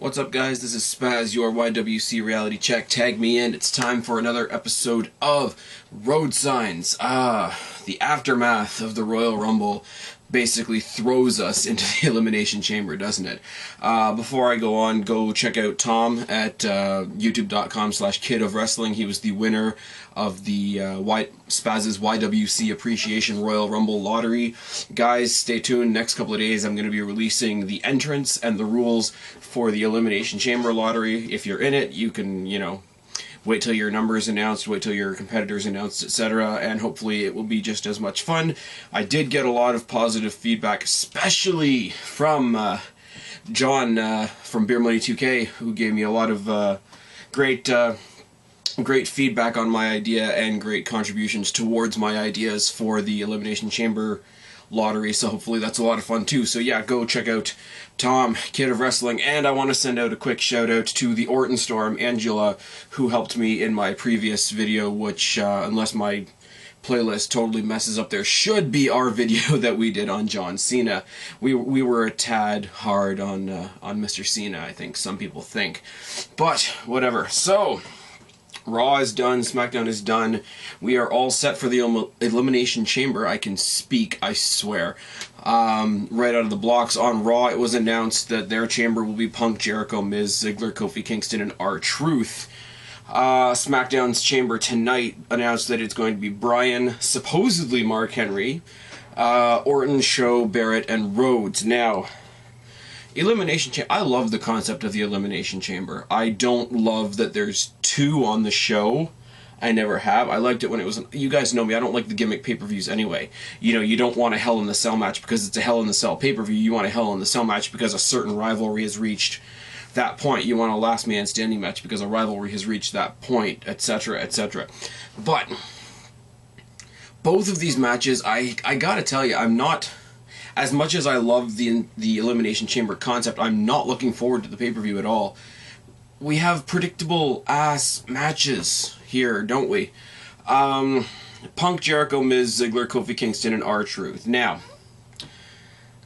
What's up, guys? This is Spaz, your YWC reality check. Tag me in. It's time for another episode of Road Signs. The aftermath of the Royal Rumble basically throws us into the Elimination Chamber, doesn't it? Before I go on, go check out Tom at youtube.com/kidofwrestling. He was the winner of the Spaz's YWC Appreciation Royal Rumble Lottery. Guys, stay tuned. Next couple of days, I'm going to be releasing the entrance and the rules for the Elimination Chamber Lottery. If you're in it, you can, wait till your number is announced, wait till your competitors announced, etc., and hopefully it will be just as much fun. I did get a lot of positive feedback, especially from John from Beer Money 2K, who gave me a lot of great feedback on my idea and great contributions towards my ideas for the Elimination Chamber lottery, so hopefully that's a lot of fun too. So yeah, go check out Tom, Kid of Wrestling, and I want to send out a quick shout out to the Orton Storm, Angela, who helped me in my previous video, which, unless my playlist totally messes up, there should be our video that we did on John Cena. We were a tad hard on Mr. Cena, I think some people think, but whatever. So Raw is done, SmackDown is done. We are all set for the Elimination Chamber. I can speak, I swear. Right out of the blocks on Raw, it was announced that their chamber will be Punk, Jericho, Miz, Ziggler, Kofi Kingston, and R-Truth. SmackDown's chamber tonight announced that it's going to be Bryan, supposedly Mark Henry, Orton, Show, Barrett, and Rhodes. Now, Elimination Chamber. I love the concept of the Elimination Chamber. I don't love that there's two on the show. I never have. I liked it when it was... You guys know me, I don't like the gimmick pay-per-views anyway. You don't want a Hell in the Cell match because it's a Hell in the Cell pay-per-view. You want a Hell in the Cell match because a certain rivalry has reached that point. You want a last man standing match because a rivalry has reached that point, etc., etc. But both of these matches, I gotta tell you, I'm not... As much as I love the Elimination Chamber concept, I'm not looking forward to the pay-per-view at all. We have predictable-ass matches here, don't we? Punk, Jericho, Miz, Ziggler, Kofi Kingston, and R-Truth. Now,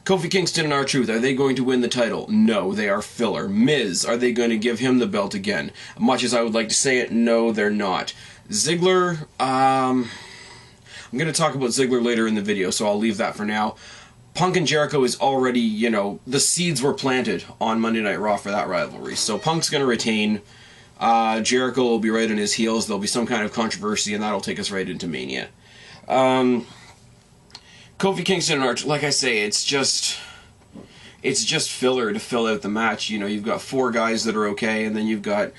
Kofi Kingston and R-Truth, are they going to win the title? No, they are filler. Miz, are they going to give him the belt again? Much as I would like to say it, no, they're not. Ziggler, I'm going to talk about Ziggler later in the video, so I'll leave that for now. Punk and Jericho is already, the seeds were planted on Monday Night Raw for that rivalry. So Punk's going to retain. Jericho will be right on his heels. There'll be some kind of controversy, and that'll take us right into Mania. Kofi Kingston and Arch, like I say, it's just filler to fill out the match. You've got four guys that are okay, and then you've got...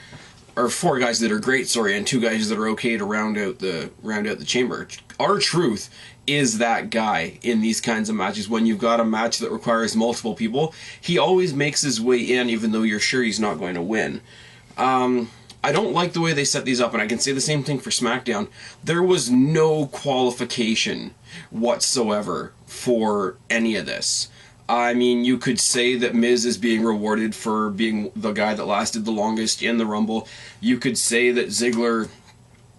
Or four guys that are great, sorry, and two guys that are okay to round out the chamber. R-Truth is that guy in these kinds of matches. When you've got a match that requires multiple people, he always makes his way in, even though you're sure he's not going to win. I don't like the way they set these up, and I can say the same thing for SmackDown. There was no qualification whatsoever for any of this. I mean, you could say that Miz is being rewarded for being the guy that lasted the longest in the Rumble. You could say that Ziggler,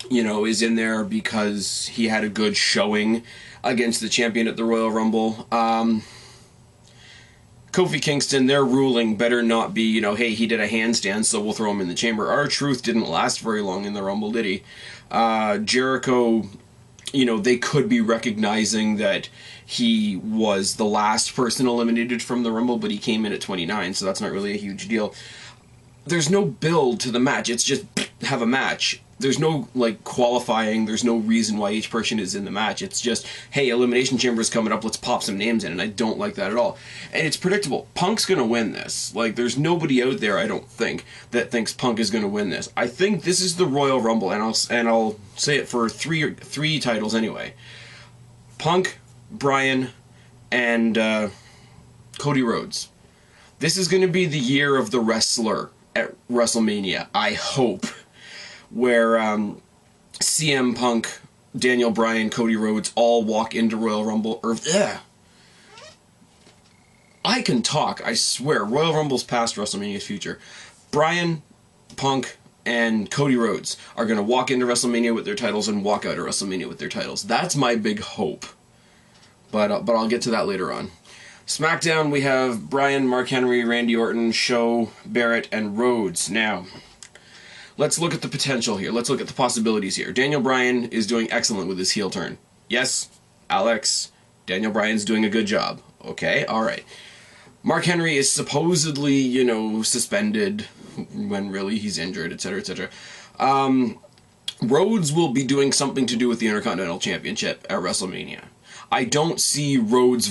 is in there because he had a good showing against the champion at the Royal Rumble. Kofi Kingston, their ruling better not be, hey, he did a handstand, so we'll throw him in the chamber. R-Truth didn't last very long in the Rumble, did he? Jericho... they could be recognizing that he was the last person eliminated from the Rumble, but he came in at 29, so that's not really a huge deal. There's no build to the match. It's just have a match. There's no, qualifying. There's no reason why each person is in the match. It's just, hey, Elimination Chamber's coming up, let's pop some names in, and I don't like that at all. And it's predictable. Punk's gonna win this. There's nobody out there, I don't think, that thinks Punk is gonna win this. I think this is the Royal Rumble, and I'll say it for three titles anyway. Punk, Bryan, and Cody Rhodes. This is gonna be the year of the wrestler at Wrestlemania, I hope, where CM Punk, Daniel Bryan, Cody Rhodes all walk into Royal Rumble, I can talk, I swear. Royal Rumble's past, WrestleMania's future. Bryan, Punk, and Cody Rhodes are going to walk into WrestleMania with their titles and walk out of WrestleMania with their titles. That's my big hope. But I'll get to that later on. SmackDown, we have Bryan, Mark Henry, Randy Orton, Show, Barrett, and Rhodes. Now, let's look at the potential here. Let's look at the possibilities here. Daniel Bryan is doing excellent with his heel turn. Yes, Alex, Daniel Bryan's doing a good job. Okay, alright. Mark Henry is supposedly, you know, suspended when really he's injured, etc., etc. Rhodes will be doing something to do with the Intercontinental Championship at WrestleMania. I don't see Rhodes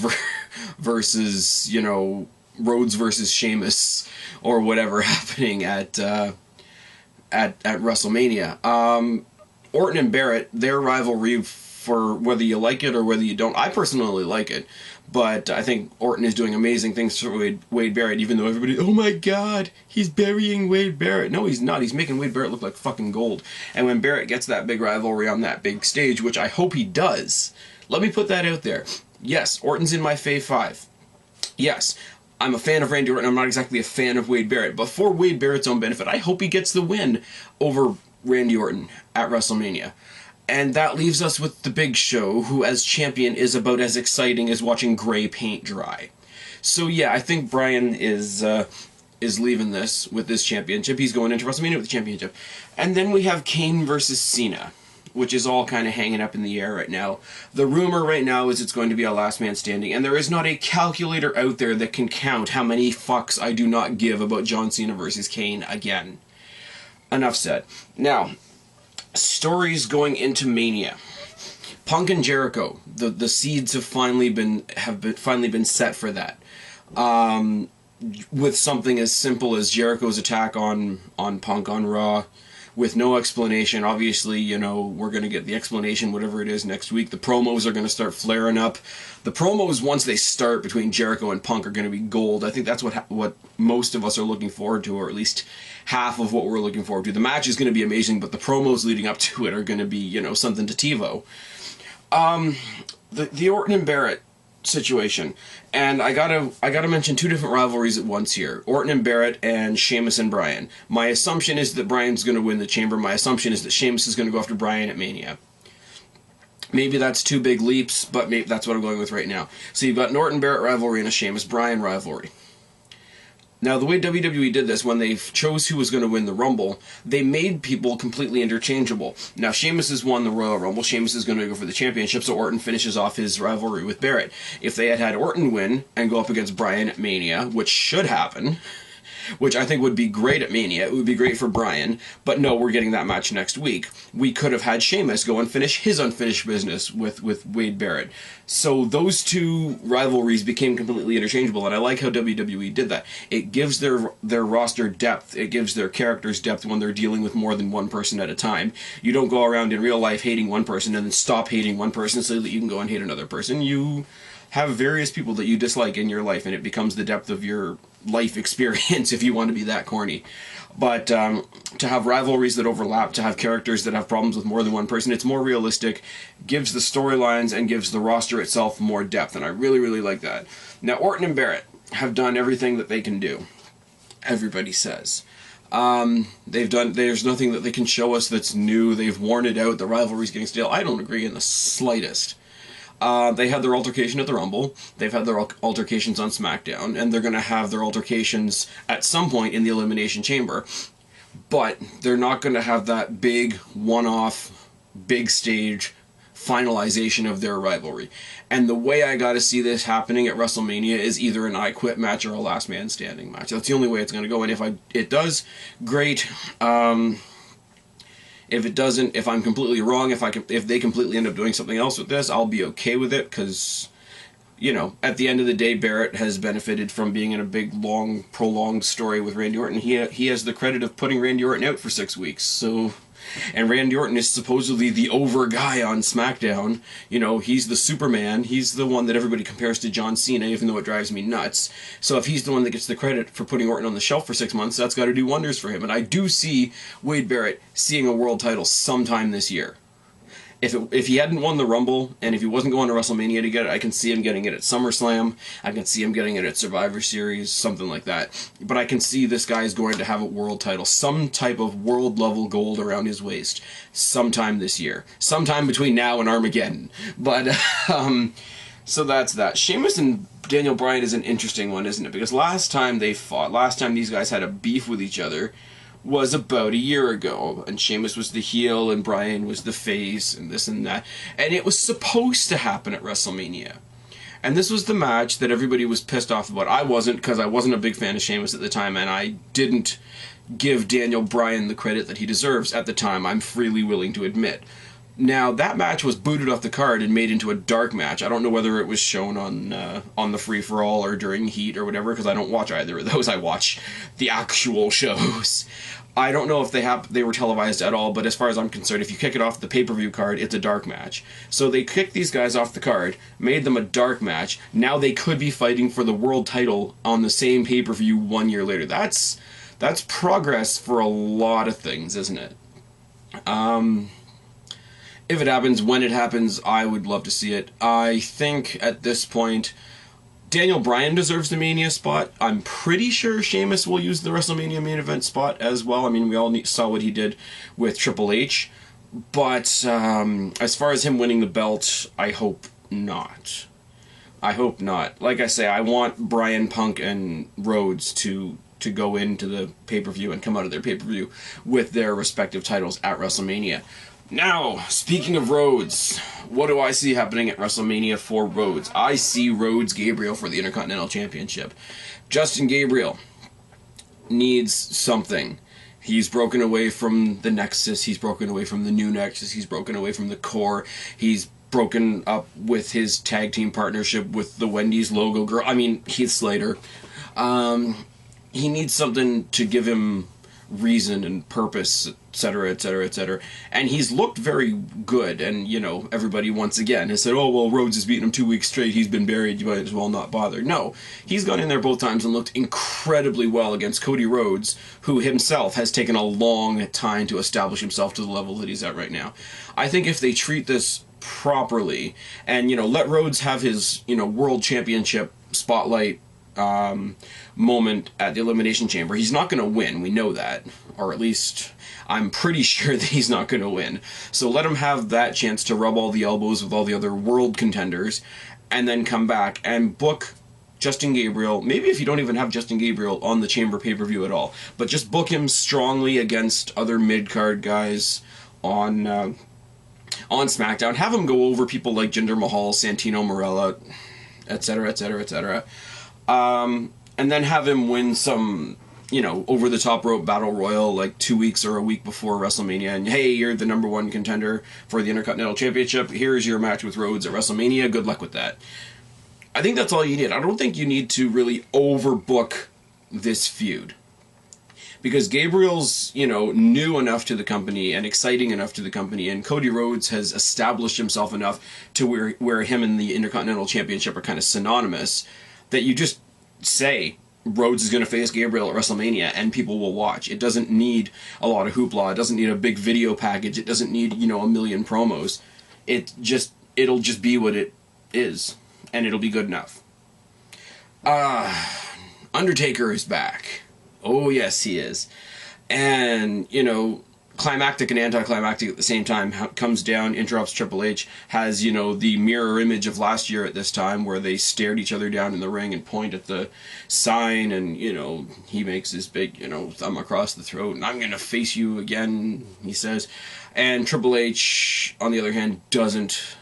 versus, you know, Rhodes versus Sheamus or whatever happening at WrestleMania. Orton and Barrett, their rivalry, for whether you like it or whether you don't, I personally like it, but I think Orton is doing amazing things for Wade Barrett, even though everybody, oh my god, he's burying Wade Barrett. No, he's not. He's making Wade Barrett look like fucking gold. And when Barrett gets that big rivalry on that big stage, which I hope he does, let me put that out there. Yes, Orton's in my Fave 5. Yes, I'm a fan of Randy Orton. I'm not exactly a fan of Wade Barrett, but for Wade Barrett's own benefit, I hope he gets the win over Randy Orton at WrestleMania. And that leaves us with the Big Show, who as champion is about as exciting as watching gray paint dry. So yeah, I think Bryan is leaving this with this championship. He's going into WrestleMania with the championship. And then we have Kane versus Cena, which is all kind of hanging up in the air right now. The rumor right now is it's going to be a last man standing, and there is not a calculator out there that can count how many fucks I do not give about John Cena versus Kane again. Enough said. Now, stories going into Mania. Punk and Jericho, the seeds have finally been set for that. With something as simple as Jericho's attack on Punk on Raw, with no explanation. Obviously, you know, we're going to get the explanation, whatever it is, next week. The promos are going to start flaring up. The promos, once they start between Jericho and Punk, are going to be gold. I think that's what most of us are looking forward to, or at least half of what we're looking forward to. The match is going to be amazing, but the promos leading up to it are going to be, you know, something to TiVo. The Orton and Barrett situation, and I gotta mention two different rivalries at once here: Orton and Barrett and Sheamus and Bryan. My assumption is that Bryan's going to win the Chamber. My assumption is that Sheamus is going to go after Bryan at Mania. Maybe that's two big leaps, but maybe that's what I'm going with right now. So you've got an Orton Barrett rivalry and a Sheamus Bryan rivalry. Now, the way WWE did this, when they chose who was going to win the Rumble, they made people completely interchangeable. Now, Sheamus has won the Royal Rumble. Sheamus is going to go for the championship, so Orton finishes off his rivalry with Barrett. If they had Orton win and go up against Bryan at Mania, which should happen, which I think would be great at Mania, it would be great for Bryan, but no, we're getting that match next week. We could have had Sheamus go and finish his unfinished business with Wade Barrett. So those two rivalries became completely interchangeable, and I like how WWE did that. It gives their roster depth, it gives their characters depth when they're dealing with more than one person at a time. You don't go around in real life hating one person and then stop hating one person so that you can go and hate another person. You have various people that you dislike in your life, and it becomes the depth of your life experience, if you want to be that corny. But to have rivalries that overlap, to have characters that have problems with more than one person, it's more realistic, gives the storylines and gives the roster itself more depth, and I really, really like that. Now, Orton and Barrett have done everything that they can do, everybody says. There's nothing that they can show us that's new. They've worn it out. The rivalry's getting stale. I don't agree in the slightest. They had their altercation at the Rumble, they've had their altercations on SmackDown, and they're going to have their altercations at some point in the Elimination Chamber, but they're not going to have that big, one-off, big stage finalization of their rivalry. And the way I gotta see this happening at WrestleMania is either an I Quit match or a Last Man Standing match. That's the only way it's going to go, and if it does, great. If it doesn't, if I'm completely wrong, if they completely end up doing something else with this, I'll be okay with it, because, you know, at the end of the day, Barrett has benefited from being in a big, long, prolonged story with Randy Orton. He has the credit of putting Randy Orton out for 6 weeks, so... And Randy Orton is supposedly the over guy on SmackDown. You know, he's the Superman. He's the one that everybody compares to John Cena, even though it drives me nuts. So if he's the one that gets the credit for putting Orton on the shelf for 6 months, that's got to do wonders for him. And I do see Wade Barrett seeing a world title sometime this year. If he hadn't won the Rumble, and if he wasn't going to WrestleMania to get it, I can see him getting it at SummerSlam. I can see him getting it at Survivor Series, something like that. But I can see this guy is going to have a world title, some type of world-level gold around his waist, sometime this year. Sometime between now and Armageddon. But, So that's that. Sheamus and Daniel Bryan is an interesting one, isn't it? Because last time they fought, last time these guys had a beef with each other, was about a year ago. And Sheamus was the heel and Bryan was the face and this and that. And it was supposed to happen at WrestleMania. And this was the match that everybody was pissed off about. I wasn't, because I wasn't a big fan of Sheamus at the time, and I didn't give Daniel Bryan the credit that he deserves at the time, I'm freely willing to admit. Now, that match was booted off the card and made into a dark match. I don't know whether it was shown on the free-for-all or during Heat or whatever, because I don't watch either of those. I watch the actual shows. I don't know if they were televised at all, but as far as I'm concerned, if you kick it off the pay-per-view card, it's a dark match. So they kicked these guys off the card, made them a dark match. Now they could be fighting for the world title on the same pay-per-view 1 year later. That's progress for a lot of things, isn't it? If it happens, when it happens, I would love to see it. I think at this point, Daniel Bryan deserves the Mania spot. I'm pretty sure Sheamus will use the WrestleMania main event spot as well. I mean, we all saw what he did with Triple H. But as far as him winning the belt, I hope not. I hope not. Like I say, I want Bryan, Punk, and Rhodes to go into the pay-per-view and come out of their pay-per-view with their respective titles at WrestleMania. Now, speaking of Rhodes, what do I see happening at WrestleMania for Rhodes? I see Rhodes Gabriel for the Intercontinental Championship. Justin Gabriel needs something. He's broken away from the Nexus. He's broken away from the new Nexus. He's broken away from the core. He's broken up with his tag team partnership with the Wendy's logo girl. I mean, Heath Slater. He needs something to give him reason and purpose, etc., etc., etc. And he's looked very good, and, you know, everybody once again has said, oh, well, Rhodes has beaten him 2 weeks straight, he's been buried, you might as well not bother. No, he's gone in there both times and looked incredibly well against Cody Rhodes, who himself has taken a long time to establish himself to the level that he's at right now. I think if they treat this properly, and, you know, let Rhodes have his, you know, world championship spotlight moment at the Elimination Chamber. He's not going to win, we know that, or at least I'm pretty sure that he's not going to win. So let him have that chance to rub all the elbows with all the other world contenders, and then come back and book Justin Gabriel. Maybe if you don't even have Justin Gabriel on the Chamber pay-per-view at all, but just book him strongly against other mid-card guys on SmackDown. Have him go over people like Jinder Mahal, Santino Marella, etc., etc., etc. And then have him win some, you know, over-the-top rope battle royal like 2 weeks or a week before WrestleMania, and hey, you're the #1 contender for the Intercontinental Championship, here's your match with Rhodes at WrestleMania, good luck with that. I think that's all you need. I don't think you need to really overbook this feud. Because Gabriel's, you know, new enough to the company and exciting enough to the company, and Cody Rhodes has established himself enough to where him and the Intercontinental Championship are kind of synonymous, that you just say Rhodes is going to face Gabriel at WrestleMania and people will watch. It doesn't need a lot of hoopla. It doesn't need a big video package. It doesn't need, you know, a million promos. It'll just be what it is, and it'll be good enough. Undertaker is back. Oh, yes, he is. And, you know, climactic and anticlimactic at the same time, comes down, interrupts Triple H, has, you know, the mirror image of last year at this time where they stared each other down in the ring and point at the sign, and, you know, he makes his big, you know, thumb across the throat, and I'm going to face you again, he says. And Triple H, on the other hand, doesn't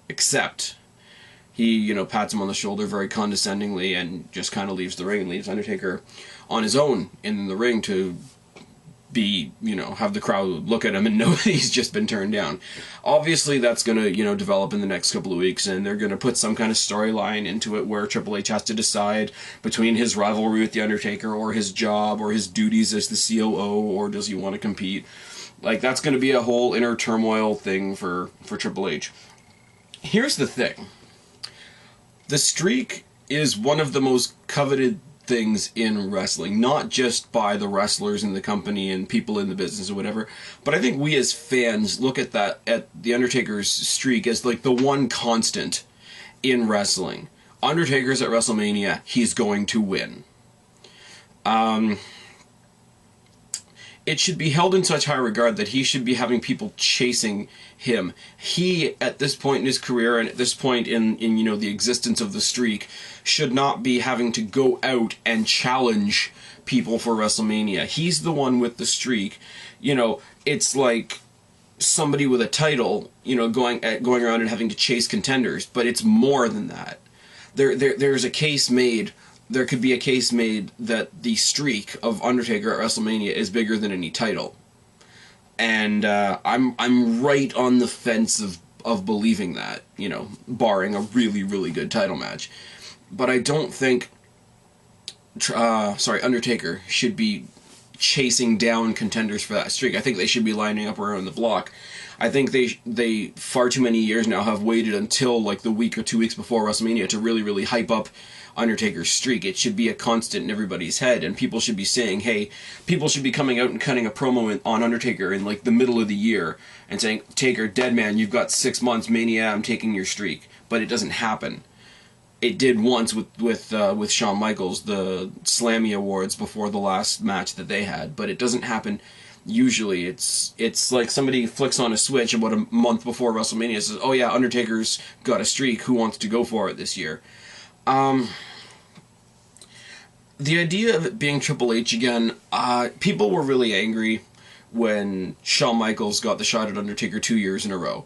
accept. He, you know, pats him on the shoulder very condescendingly and just kind of leaves the ring and leaves Undertaker on his own in the ring to be, you know, have the crowd look at him and know that he's just been turned down. Obviously, that's going to, you know, develop in the next couple of weeks, and they're going to put some kind of storyline into it where Triple H has to decide between his rivalry with The Undertaker or his job or his duties as the COO, or does he want to compete. Like, that's going to be a whole inner turmoil thing for Triple H. Here's the thing. The streak is one of the most coveted things in wrestling, not just by the wrestlers in the company and people in the business or whatever, but I think we as fans look at The Undertaker's streak as like the one constant in wrestling. Undertaker's at WrestleMania, he's going to win. it should be held in such high regard that he should be having people chasing him. He, at this point in his career and at this point in you know, the existence of the streak, should not be having to go out and challenge people for WrestleMania. He's the one with the streak. You know, it's like somebody with a title, you know, going around and having to chase contenders, but it's more than that. There's a case made. There could be a case made that the streak of Undertaker at WrestleMania is bigger than any title, and I'm right on the fence of believing that, you know, barring a really, really good title match. But I don't think Undertaker should be chasing down contenders for that streak. I think they should be lining up around the block. I think they far too many years now have waited until like the week or 2 weeks before WrestleMania to really, really hype up Undertaker's streak. It should be a constant in everybody's head, and people should be saying, hey, people should be coming out and cutting a promo on Undertaker in like the middle of the year and saying, Taker, dead man, you've got 6 months, Mania, I'm taking your streak. But it doesn't happen. It did once with Shawn Michaels, the Slammy Awards before the last match that they had, but it doesn't happen. Usually it's like somebody flicks on a switch about a month before WrestleMania and says, oh yeah, Undertaker's got a streak, who wants to go for it this year? The idea of it being Triple H again, people were really angry when Shawn Michaels got the shot at Undertaker 2 years in a row.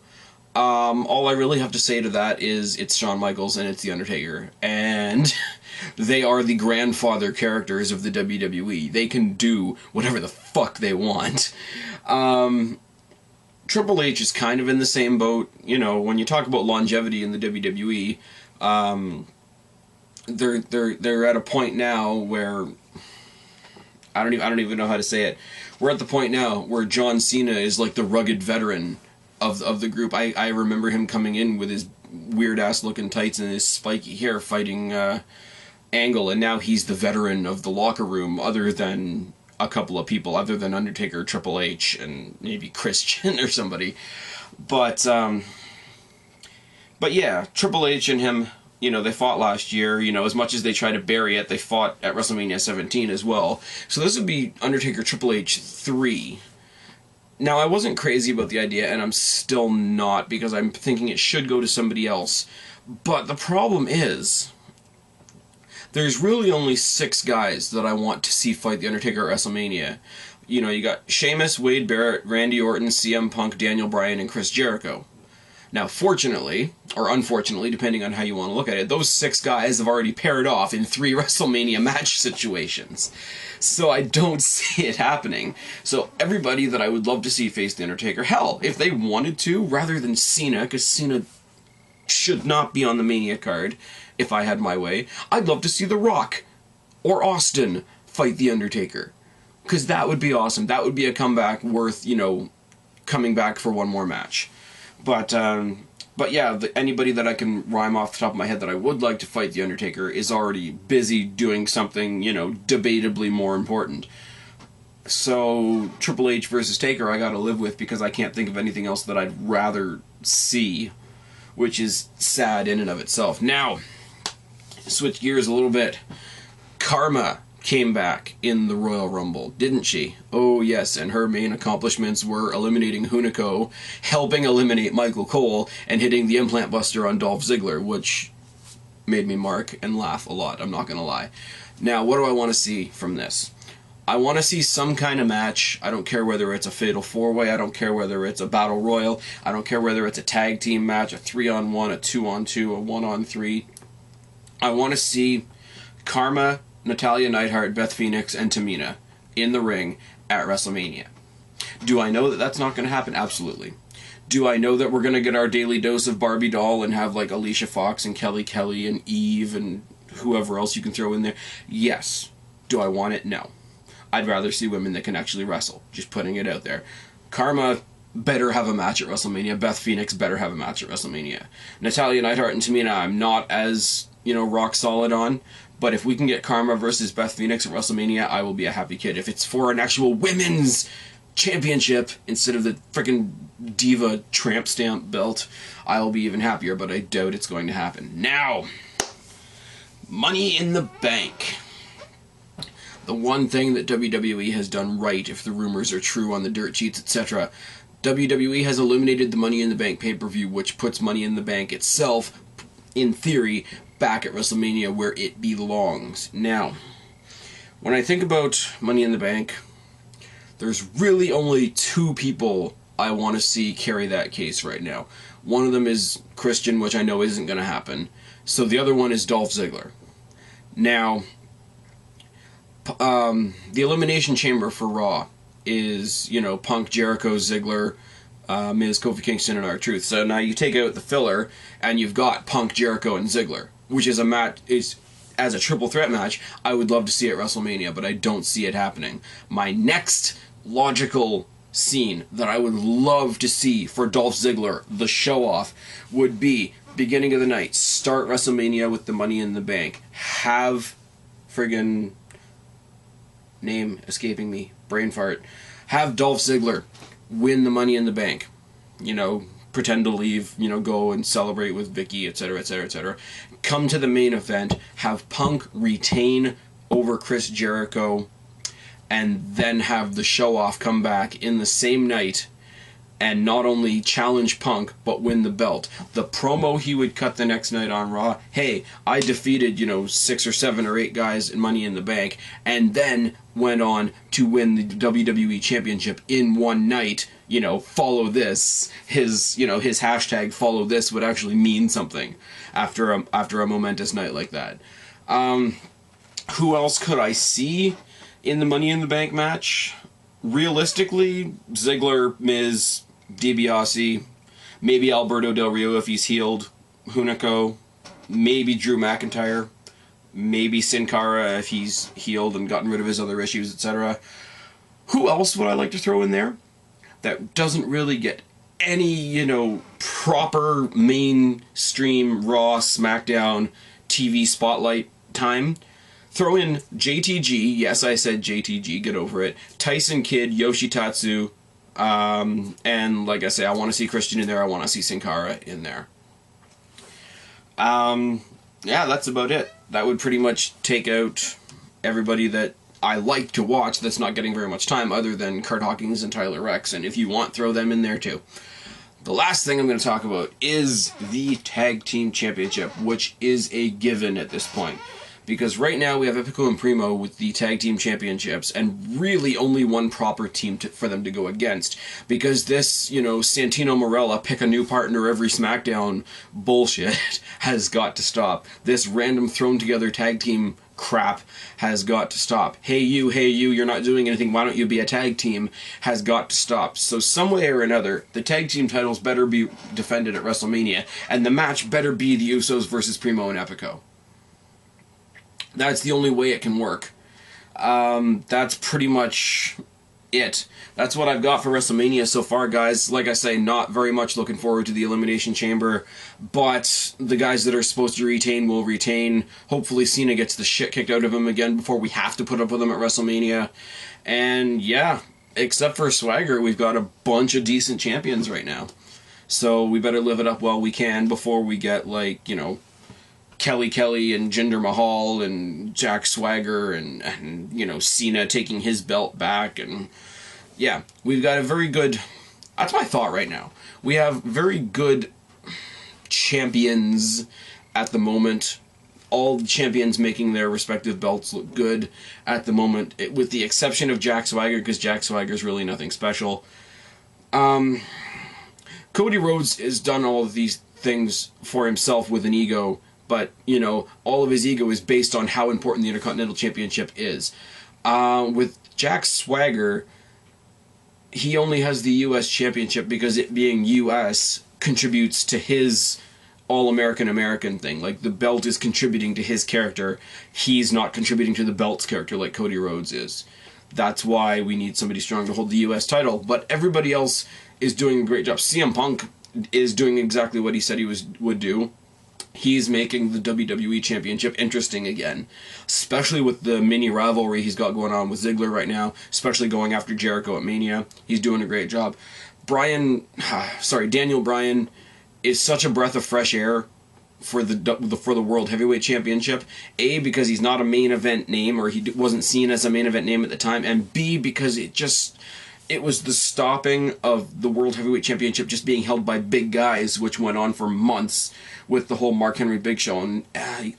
All I really have to say to that is it's Shawn Michaels and it's The Undertaker, and they are the grandfather characters of the WWE. They can do whatever the fuck they want. Triple H is kind of in the same boat. You know, when you talk about longevity in the WWE, they're at a point now where I don't even know how to say it. We're at the point now where John Cena is like the rugged veteran of the group. I remember him coming in with his weird ass looking tights and his spiky hair fighting Angle, and now he's the veteran of the locker room, other than a couple of people, other than Undertaker, Triple H, and maybe Christian or somebody. But yeah, Triple H and him, you know, they fought last year. You know, as much as they try to bury it, they fought at WrestleMania 17 as well. So this would be Undertaker Triple H 3. Now, I wasn't crazy about the idea, and I'm still not, because I'm thinking it should go to somebody else. But the problem is, there's really only 6 guys that I want to see fight The Undertaker at WrestleMania. You know, you got Sheamus, Wade Barrett, Randy Orton, CM Punk, Daniel Bryan, and Chris Jericho. Now, fortunately, or unfortunately, depending on how you want to look at it, those 6 guys have already paired off in 3 WrestleMania match situations. So I don't see it happening. So everybody that I would love to see face The Undertaker, hell, if they wanted to, rather than Cena, because Cena should not be on the Mania card, if I had my way, I'd love to see The Rock or Austin fight The Undertaker. Because that would be awesome. That would be a comeback worth, you know, coming back for one more match. But yeah, anybody that I can rhyme off the top of my head that I would like to fight The Undertaker is already busy doing something, you know, debatably more important. So, Triple H versus Taker I gotta live with, because I can't think of anything else that I'd rather see, which is sad in and of itself. Now, switch gears a little bit. Karma came back in the Royal Rumble, didn't she? Oh yes, and her main accomplishments were eliminating Hunico, helping eliminate Michael Cole, and hitting the implant buster on Dolph Ziggler, which made me mark and laugh a lot, I'm not gonna lie. Now, what do I want to see from this? I want to see some kind of match. I don't care whether it's a Fatal 4-Way, I don't care whether it's a Battle Royal, I don't care whether it's a tag team match, a 3-on-1, a 2-on-2, a 1-on-3. I want to see Karma, Natalya Neidhart, Beth Phoenix, and Tamina in the ring at WrestleMania. Do I know that that's not going to happen? Absolutely. Do I know that we're going to get our daily dose of Barbie doll and have like Alicia Fox and Kelly Kelly and Eve and whoever else you can throw in there? Yes. Do I want it? No. I'd rather see women that can actually wrestle. Just putting it out there. Karma better have a match at WrestleMania. Beth Phoenix better have a match at WrestleMania. Natalya Neidhart and Tamina, I'm not as, you know, rock solid on. But if we can get Karma versus Beth Phoenix at WrestleMania, I will be a happy kid. If it's for an actual women's championship instead of the frickin' Diva tramp stamp belt, I'll be even happier, but I doubt it's going to happen. Now, Money in the Bank. The one thing that WWE has done right, if the rumors are true on the dirt sheets, etc., WWE has eliminated the Money in the Bank pay-per-view, which puts Money in the Bank itself, in theory, back at WrestleMania where it belongs. Now, when I think about Money in the Bank, there's really only two people I want to see carry that case right now. One of them is Christian, which I know isn't going to happen. So the other one is Dolph Ziggler. Now, the Elimination Chamber for Raw is, Punk, Jericho, Ziggler, Miz, Kofi Kingston, and R-Truth. So now you take out the filler, and you've got Punk, Jericho, and Ziggler, which is as a triple threat match, I would love to see at WrestleMania, but I don't see it happening. My next logical scene that I would love to see for Dolph Ziggler, the show-off, would be beginning of the night, start WrestleMania with the Money in the Bank, have friggin' name escaping me, brain fart, have Dolph Ziggler win the Money in the Bank, pretend to leave, go and celebrate with Vicky, etc., etc., etc. Come to the main event, have Punk retain over Chris Jericho, and then have the show-off come back in the same night and not only challenge Punk, but win the belt. The promo he would cut the next night on Raw, hey, I defeated, 6 or 7 or 8 guys in Money in the Bank, and then went on to win the WWE Championship in one night, follow this. His hashtag follow this would actually mean something after a momentous night like that. Who else could I see in the Money in the Bank match? Realistically, Ziggler, Miz, DiBiase, maybe Alberto Del Rio if he's healed, Hunico, maybe Drew McIntyre, maybe Sin Cara if he's healed and gotten rid of his other issues, etc. Who else would I like to throw in there that doesn't really get any, proper mainstream Raw, SmackDown, TV spotlight time? Throw in JTG, yes, I said JTG, get over it, Tyson Kidd, Yoshitatsu, and like I say, I want to see Christian in there, I want to see Sin Cara in there. Yeah, that's about it. That would pretty much take out everybody that I like to watch that's not getting very much time other than Curt Hawkins and Tyler Rex, and if you want, throw them in there too. The last thing I'm going to talk about is the Tag Team Championship, which is a given at this point. Because right now we have Epico and Primo with the Tag Team Championships, and really only one proper team for them to go against. Because this, Santino Marella, pick a new partner every SmackDown bullshit has got to stop. This random thrown together tag team crap has got to stop. Hey you, you're not doing anything, why don't you be a tag team, has got to stop. So some way or another, the tag team titles better be defended at WrestleMania, and the match better be the Usos versus Primo and Epico. That's the only way it can work. That's pretty much it. That's what I've got for WrestleMania so far, guys. Like I say, not very much looking forward to the Elimination Chamber, but the guys that are supposed to retain will retain. Hopefully Cena gets the shit kicked out of him again before we have to put up with him at WrestleMania. And yeah, except for Swagger, we've got a bunch of decent champions right now. So we better live it up while we can before we get, Kelly and Jinder Mahal and Jack Swagger and Cena taking his belt back. And yeah, we've got a very good, that's my thought right now. We have very good champions at the moment. All the champions making their respective belts look good at the moment, with the exception of Jack Swagger, because Jack Swagger's really nothing special. Cody Rhodes has done all of these things for himself with an ego, but, all of his ego is based on how important the Intercontinental Championship is. With Jack Swagger, he only has the U.S. Championship because it being U.S. contributes to his all-American thing. The belt is contributing to his character. He's not contributing to the belt's character like Cody Rhodes is. That's why we need somebody strong to hold the U.S. title. But everybody else is doing a great job. CM Punk is doing exactly what he said he would do. He's making the WWE Championship interesting again, especially with the mini rivalry he's got going on with Ziggler right now, especially going after Jericho at Mania. He's doing a great job. Daniel Bryan is such a breath of fresh air for the World Heavyweight Championship. A, because he's not a main event name, or he wasn't seen as a main event name at the time, and B, because it was the stopping of the World Heavyweight Championship just being held by big guys, which went on for months with the whole Mark Henry Big Show, and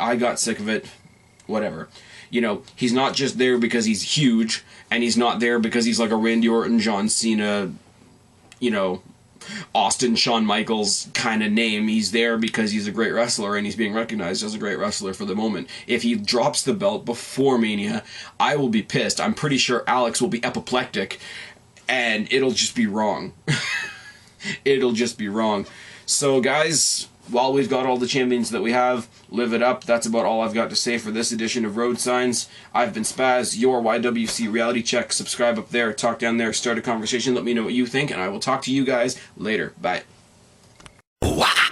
I got sick of it. Whatever. You know, he's not just there because he's huge, and he's not there because he's like a Randy Orton, John Cena, you know, Austin, Shawn Michaels kind of name. He's there because he's a great wrestler, and he's being recognized as a great wrestler for the moment. If he drops the belt before Mania, I will be pissed. I'm pretty sure Alex will be apoplectic, and it'll just be wrong. It'll just be wrong. So, guys, while we've got all the champions that we have, live it up. That's about all I've got to say for this edition of Road Signs. I've been Spaz, your YWC Reality Check. Subscribe up there, talk down there, start a conversation, let me know what you think, and I will talk to you guys later. Bye. Wow.